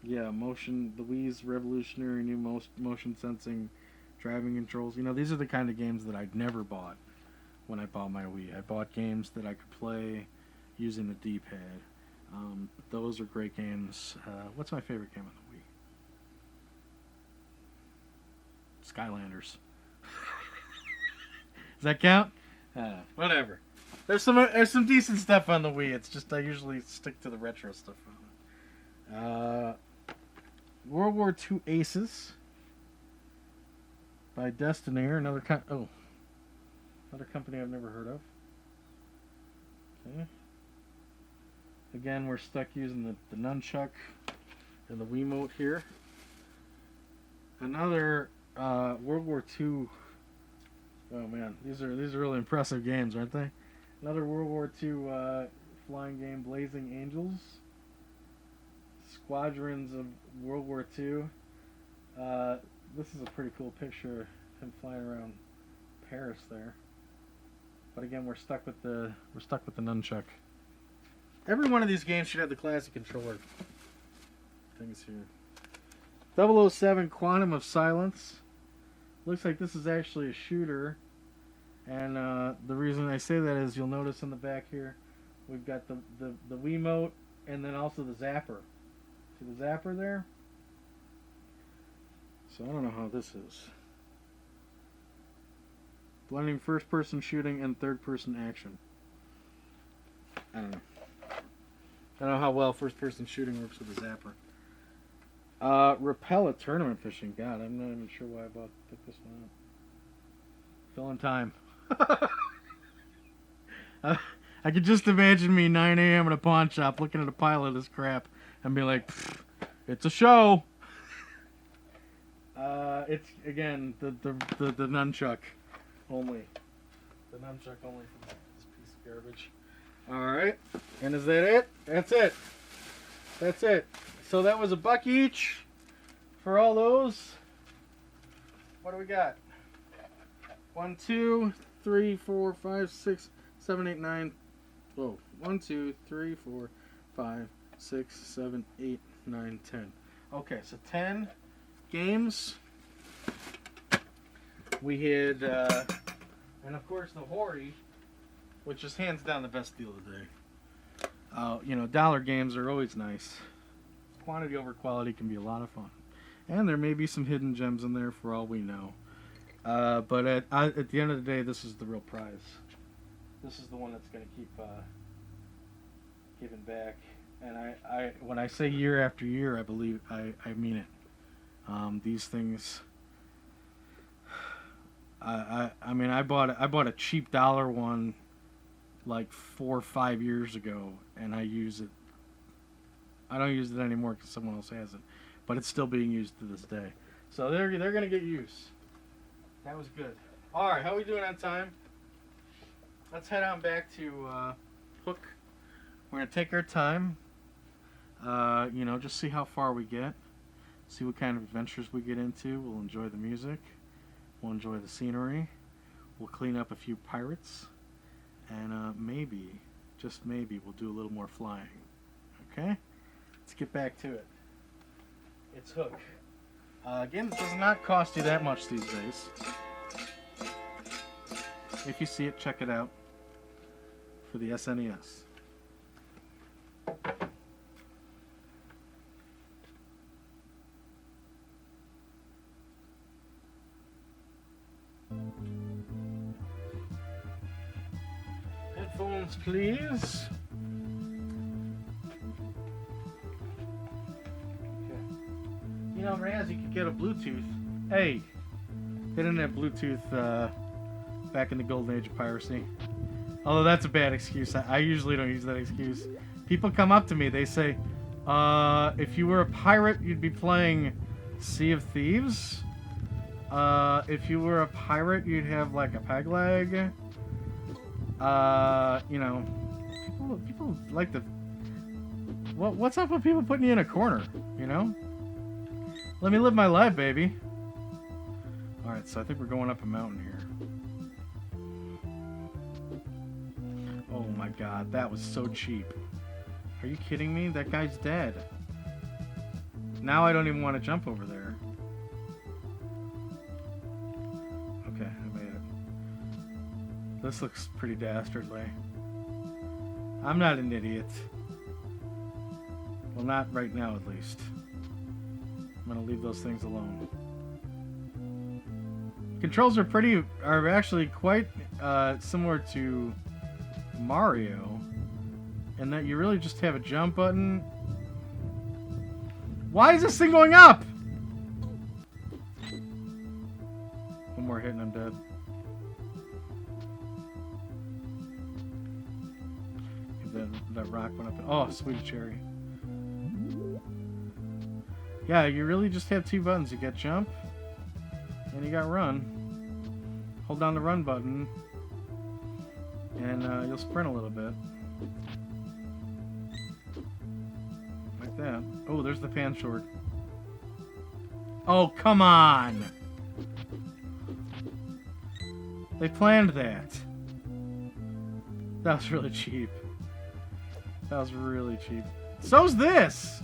yeah, the Wii's revolutionary new motion sensing driving controls. These are the kind of games that I'd never bought when I bought my Wii. I bought games that I could play using the D-pad. Those are great games. What's my favorite game on the Wii? Skylanders. Does that count? Whatever. There's some decent stuff on the Wii. It's just I usually stick to the retro stuff on it. World War II Aces by Destinaire, another company I've never heard of. Okay. Again, we're stuck using the nunchuck and the Wiimote here. Another World War II. Oh man, these are really impressive games, aren't they? Another World War II flying game, Blazing Angels. Squadrons of World War II. This is a pretty cool picture of him flying around Paris there. But again, we're stuck with the nunchuck. Every one of these games should have the classic controller things here. 007 Quantum of Silence. Looks like this is actually a shooter. And the reason I say that is you'll notice in the back here, we've got the Wiimote and then also the zapper. See the zapper there? So I don't know how this is. Blending first-person shooting and third-person action. I don't know. I don't know how well first-person shooting works with the zapper. Rappella Tournament Fishing. God, I'm not even sure why I picked this one up. Filling time. I could just imagine me 9 a.m. in a pawn shop looking at a pile of this crap and be like, it's a show. It's again the nunchuck only. The nunchuck only from this piece of garbage. Alright. And is that it? That's it. That's it. So that was $1 each for all those. What do we got? 1, 2, 3, 4, 5, 6, 7, 8, 9. Whoa. 1, 2, 3, 4, 5, 6, 7, 8, 9, 10. Okay, so 10 games. We had, and of course the Hori, which is hands down the best deal of the day. You know, dollar games are always nice. Quantity over quality can be a lot of fun. And there may be some hidden gems in there for all we know. But at the end of the day, this is the real prize. This is the one that's going to keep giving back. And I when I say year after year, I believe I mean it. These things. I mean, I bought a cheap dollar one like 4 or 5 years ago, and I use it. I don't use it anymore because someone else has it, but it's still being used to this day. So they're gonna get use. That was good. All right, how are we doing on time? Let's head on back to Hook. We're gonna take our time. You know, just see how far we get. See what kind of adventures we get into. We'll enjoy the music. We'll enjoy the scenery. We'll clean up a few pirates. And maybe, just maybe, we'll do a little more flying. Okay? Let's get back to it. It's Hook. Again, it does not cost you that much these days. If you see it, check it out for the SNES. Headphones, please. You know, Raz, you could get a Bluetooth. Hey, they didn't have Bluetooth back in the golden age of piracy. Although that's a bad excuse. I usually don't use that excuse. People come up to me, they say, if you were a pirate, you'd be playing Sea of Thieves. If you were a pirate, you'd have like a peg leg. You know, people like to... What's up with people putting you in a corner, you know? Let me live my life, baby. Alright, so I think we're going up a mountain here. Oh my god, that was so cheap. Are you kidding me? That guy's dead. Now I don't even want to jump over there. Okay, I made it. This looks pretty dastardly. I'm not an idiot. Well, not right now, at least. I'm gonna leave those things alone. Controls are actually quite similar to Mario, and that you really just have a jump button. Why is this thing going up? One more hit and I'm dead. That rock went up. Oh, sweet cherry. Yeah, you really just have two buttons. You got jump, and you got run. Hold down the run button, and you'll sprint a little bit. Like that. Oh, there's the pan sword. Oh, come on! They planned that. That was really cheap. That was really cheap. So's this!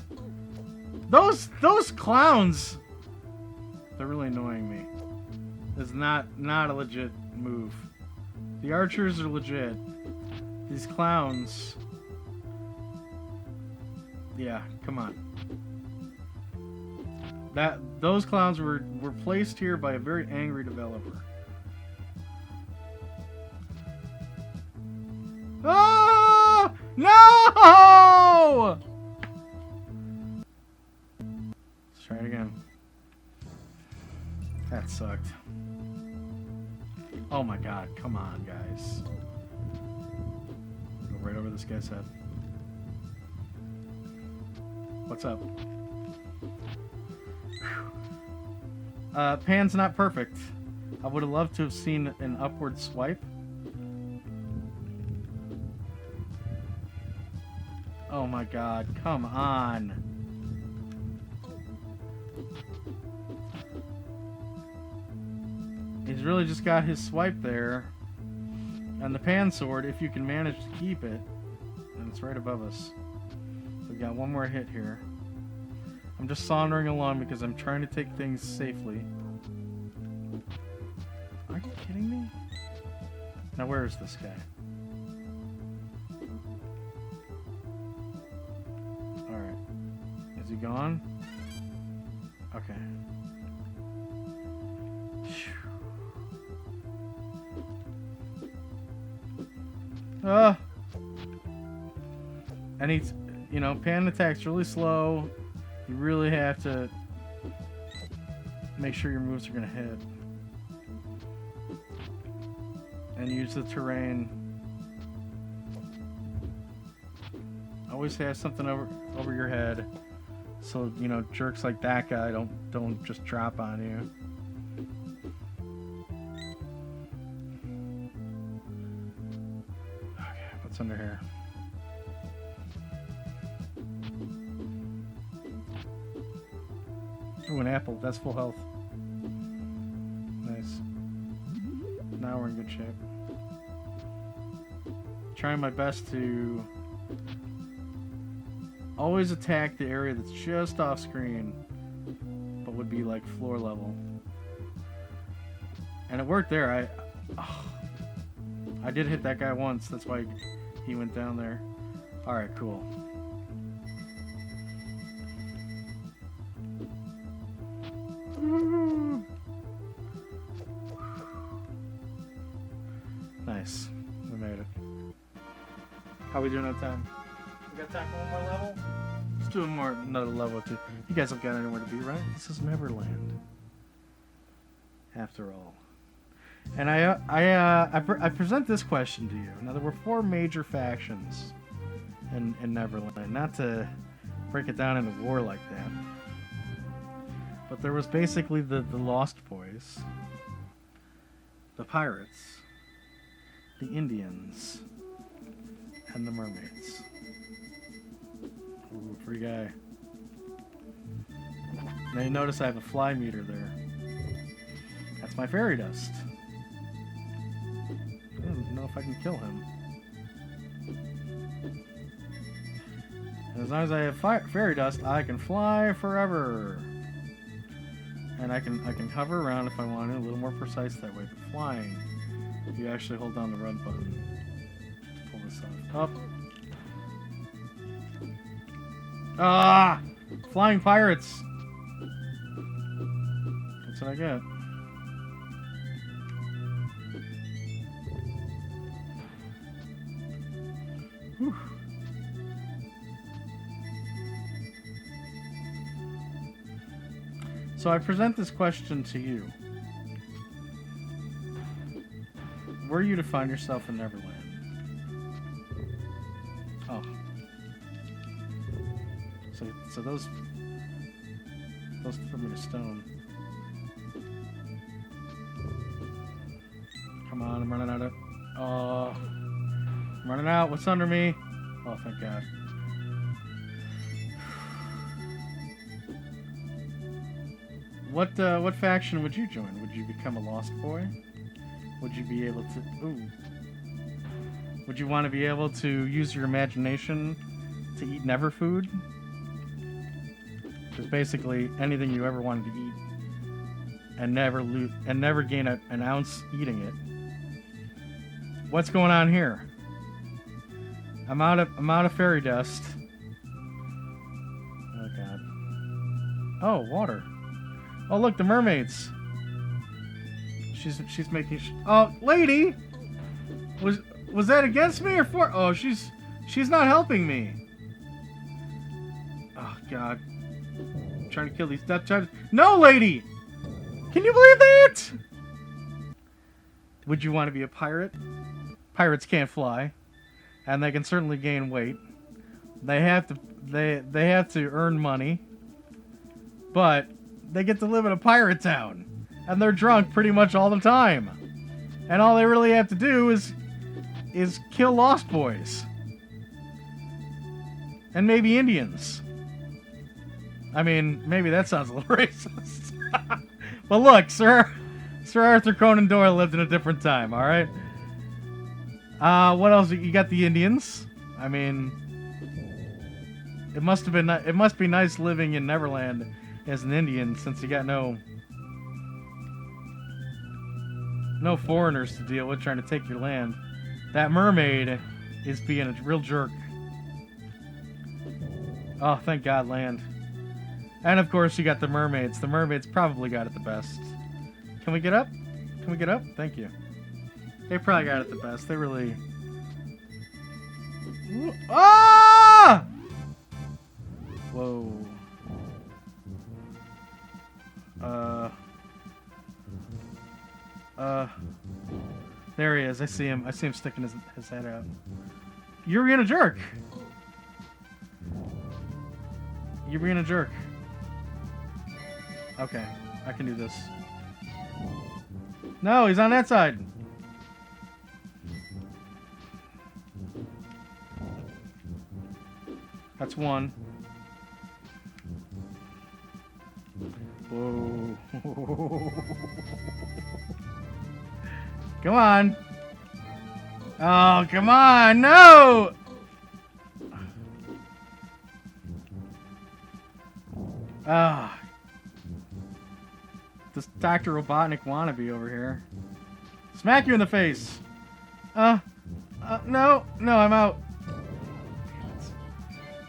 Those clowns! They're really annoying me. It's not a legit move. The archers are legit. These clowns... Yeah, come on. Those clowns were placed here by a very angry developer. Oh! No! Let's try it again. That sucked. Oh my god, come on, guys. Go right over this guy's head. What's up? Pan's not perfect. I would have loved to have seen an upward swipe. Oh my god, come on. He's really just got his swipe there. And the pan sword, if you can manage to keep it, and it's right above us. We've got one more hit here. I'm just sauntering along because I'm trying to take things safely. Are you kidding me? Now where is this guy? Alright. Is he gone? Okay. And he's, you know, pan attack's really slow. You really have to make sure your moves are gonna hit. And use the terrain. Always have something over your head, so you know jerks like that guy don't just drop on you. Okay, what's under here? Oh, an apple. That's full health. Nice. Now we're in good shape. Trying my best to always attack the area that's just off screen, but would be like floor level. And it worked there. I did hit that guy once. That's why he went down there. All right, cool. Nice. We made it. How we doing on time? We got time for one more level? Let's do another level or two. You guys have got anywhere to be, right? This is Neverland. After all. And I present this question to you. Now, there were 4 major factions in Neverland. Not to break it down into war like that. But there was basically the Lost Boys, the Pirates, the Indians, and the Mermaids. Ooh, free guy. Now you notice I have a fly meter there. That's my fairy dust. I don't know if I can kill him. And as long as I have fairy dust, I can fly forever. And I can hover around if I want to, a little more precise that way. But flying, you actually hold down the run button to pull this off. Up. Ah! Flying pirates! That's what I get. Whew. So I present this question to you. Were you to find yourself in Neverland? Oh. So those put me to stone. Come on, I'm running out of... Oh. I'm running out. What's under me? Oh, thank God. What faction would you join? Would you become a Lost Boy? Would you be able to... Ooh. Would you want to be able to use your imagination to eat never food? Because basically anything you ever wanted to eat and never gain an ounce eating it. What's going on here? I'm out of fairy dust. Oh God. Oh, water. Oh look, the mermaids. She's making. Oh, lady, was that against me or for? Oh, she's not helping me. Oh God. I'm trying to kill these death charges. No, lady. Can you believe that? Would you want to be a pirate? Pirates can't fly, and they can certainly gain weight. They have to earn money, but they get to live in a pirate town, and they're drunk pretty much all the time, and all they really have to do is kill Lost Boys and maybe Indians. I mean, maybe that sounds a little racist. But look, Sir Arthur Conan Doyle lived in a different time, all right? What else? You got the Indians. I mean, it must be nice living in Neverland as an Indian, since you got no foreigners to deal with trying to take your land. That mermaid is being a real jerk. Oh, thank God, land. And of course, you got the mermaids. The mermaids probably got it the best. Can we get up? Can we get up? Thank you. They probably got it the best. They really... Ah! Whoa. There he is. I see him sticking his head out. You're being a jerk. You're being a jerk. Okay, I can do this. No, he's on that side. That's one. Whoa. Come on. Oh, come on. No! Ah. This Dr. Robotnik wannabe over here. Smack you in the face. No, I'm out.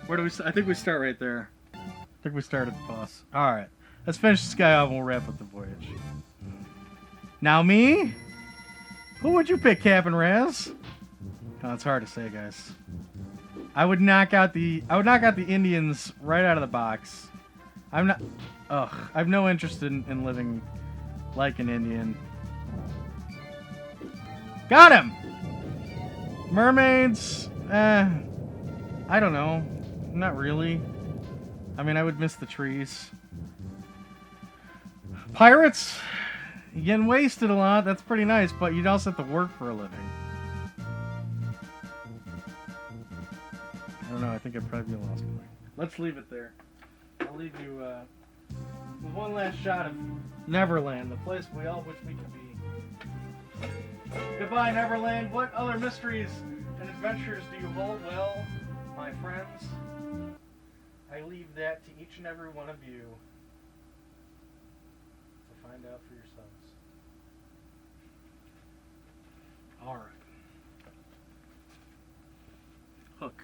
Where do we I think we start right there. I think we start at the boss. Alright. Let's finish this guy off and we'll wrap up the voyage. Now me? Who would you pick, Captain RAZ? Oh, it's hard to say, guys. I would knock out the Indians right out of the box. I've no interest in living like an Indian. Got him! Mermaids? I don't know. Not really. I mean, I would miss the trees. Pirates? You're getting wasted a lot. That's pretty nice, but you'd also have to work for a living. I don't know. I think I'd probably be a lost boy. Let's leave it there. I'll leave you with one last shot of Neverland, the place we all wish we could be. Goodbye, Neverland. What other mysteries and adventures do you hold? Well, my friends, I leave that to each and every one of you to find out for yourselves. Alright. Hook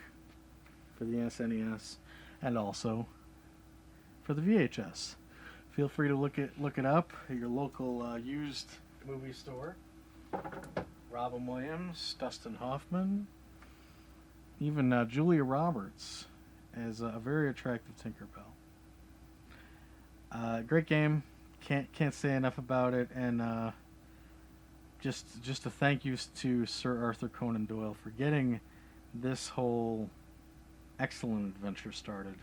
for the SNES and also for the VHS. Feel free to look it up at your local used movie store. Robin Williams, Dustin Hoffman. even Julia Roberts as a very attractive Tinkerbell. Great game. Can't say enough about it. And just a thank you to Sir Arthur Conan Doyle for getting this whole excellent adventure started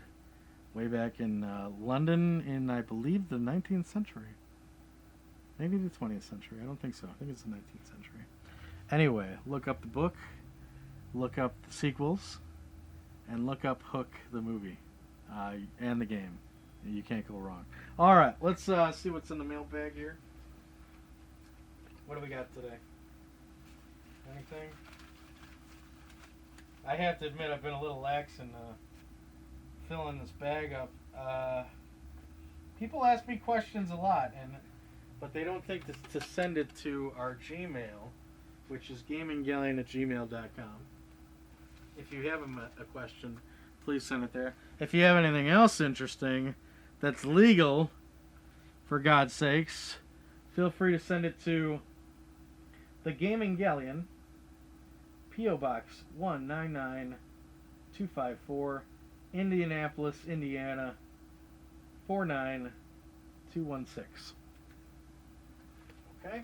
way back in London in, I believe, the 19th century. Maybe the 20th century. I don't think so. I think it's the 19th century. Anyway, look up the book, look up the sequels, and look up Hook, the movie, and the game. You can't go wrong. All right, let's see what's in the mailbag here. What do we got today? Anything? I have to admit I've been a little lax in filling this bag up. People ask me questions a lot, but they don't think to send it to our Gmail, which is gaminggalleon@gmail.com. If you have a question, please send it there. If you have anything else interesting that's legal, for God's sakes, feel free to send it to the Gaming Galleon, P.O. Box 199254, Indianapolis, Indiana 49216. Okay?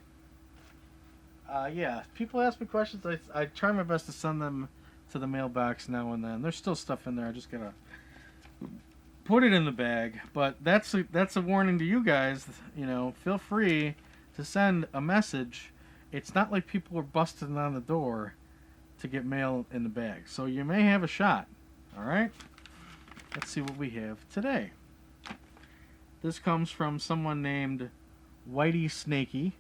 Yeah, people ask me questions. I try my best to send them to the mailbox now and then. There's still stuff in there. I just gotta put it in the bag. But that's a warning to you guys. Feel free to send a message. It's not like people are busting on the door to get mail in the bag. So you may have a shot. All right? Let's see what we have today. This comes from someone named Whitey Snakey.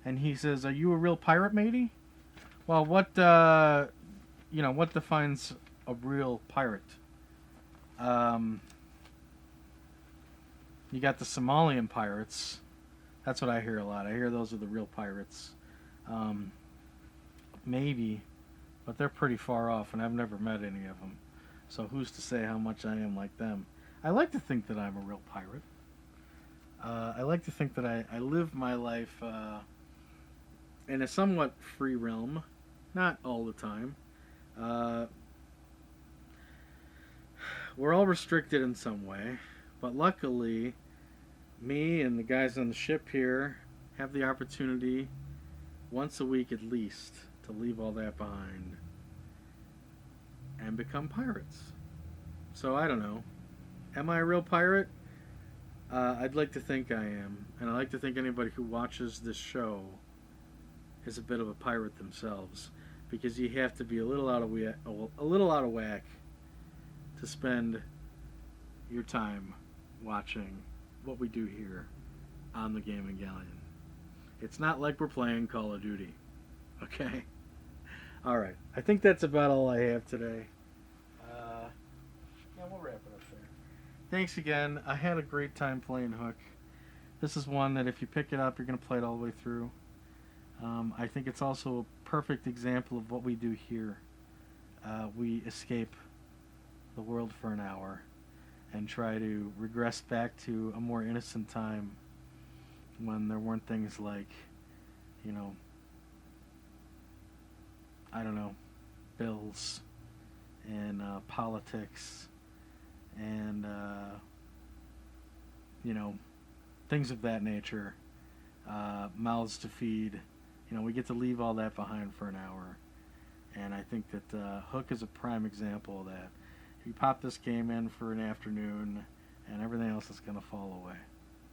And he says, "Are you a real pirate, matey?" Well, what defines a real pirate? You got the Somalian pirates. That's what I hear a lot. I hear those are the real pirates. Maybe, but they're pretty far off, and I've never met any of them. So who's to say how much I am like them? I like to think that I'm a real pirate. I like to think that I live my life in a somewhat free realm. Not all the time. We're all restricted in some way, but luckily, me and the guys on the ship here have the opportunity, once a week at least, to leave all that behind and become pirates. So I don't know. Am I a real pirate? I'd like to think I am, and I like to think anybody who watches this show is a bit of a pirate themselves, because you have to be a little out of whack to spend your time watching what we do here on the Gaming Galleon. It's not like we're playing Call of Duty, okay? All right, I think that's about all I have today. Yeah, we'll wrap it up there. Thanks again. I had a great time playing Hook. This is one that if you pick it up, you're going to play it all the way through. I think it's also a perfect example of what we do here. We escape the world for an hour and try to regress back to a more innocent time when there weren't things like, bills and politics and, things of that nature, mouths to feed. We get to leave all that behind for an hour. And I think that Hook is a prime example of that. You pop this game in for an afternoon, and everything else is going to fall away.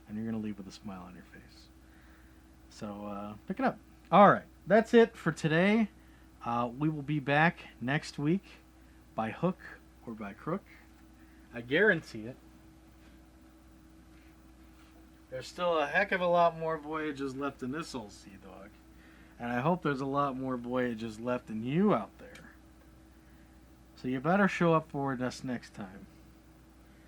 And you're going to leave with a smile on your face. So, pick it up. All right, that's it for today. We will be back next week by hook or by crook. I guarantee it. There's still a heck of a lot more voyages left in this old sea dog. And I hope there's a lot more voyages left in you out there. So you better show up for us next time.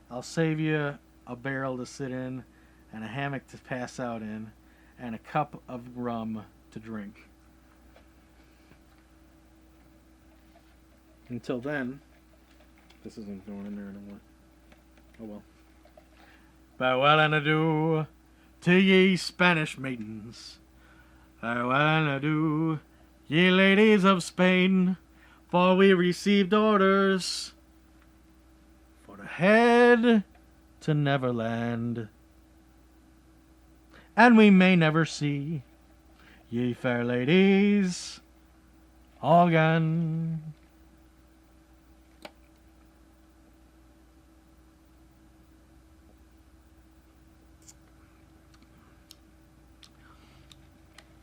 I'll save you a barrel to sit in, and a hammock to pass out in, and a cup of rum to drink. Until then, this isn't going in there anymore. Oh well. Farewell and adieu to ye Spanish maidens. Farewell and adieu, ye ladies of Spain. For we received orders for to head to Neverland, and we may never see ye fair ladies again.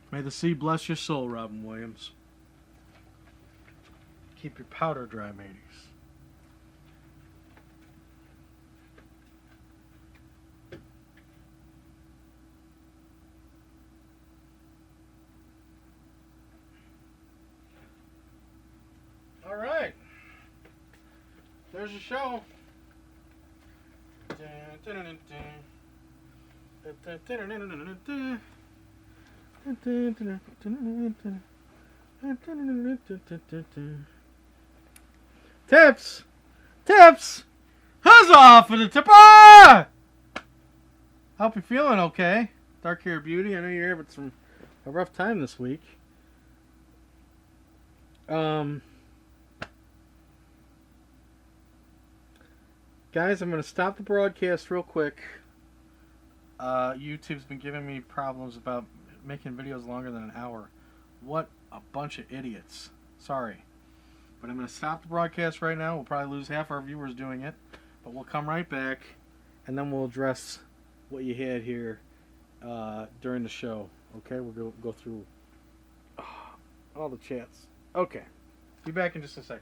May the sea bless your soul, Robin Williams. Keep your powder dry, mateys. All right. There's your show. Tips! Tips! Huzzah for the tipper! Hope you're feeling okay. Dark Hair Beauty, I know you're having a rough time this week. Guys, I'm going to stop the broadcast real quick. YouTube's been giving me problems about making videos longer than an hour. What a bunch of idiots. Sorry. But I'm going to stop the broadcast right now. We'll probably lose half our viewers doing it. But we'll come right back, and then we'll address what you had here during the show. Okay? We'll go through all the chats. Okay. Be back in just a second.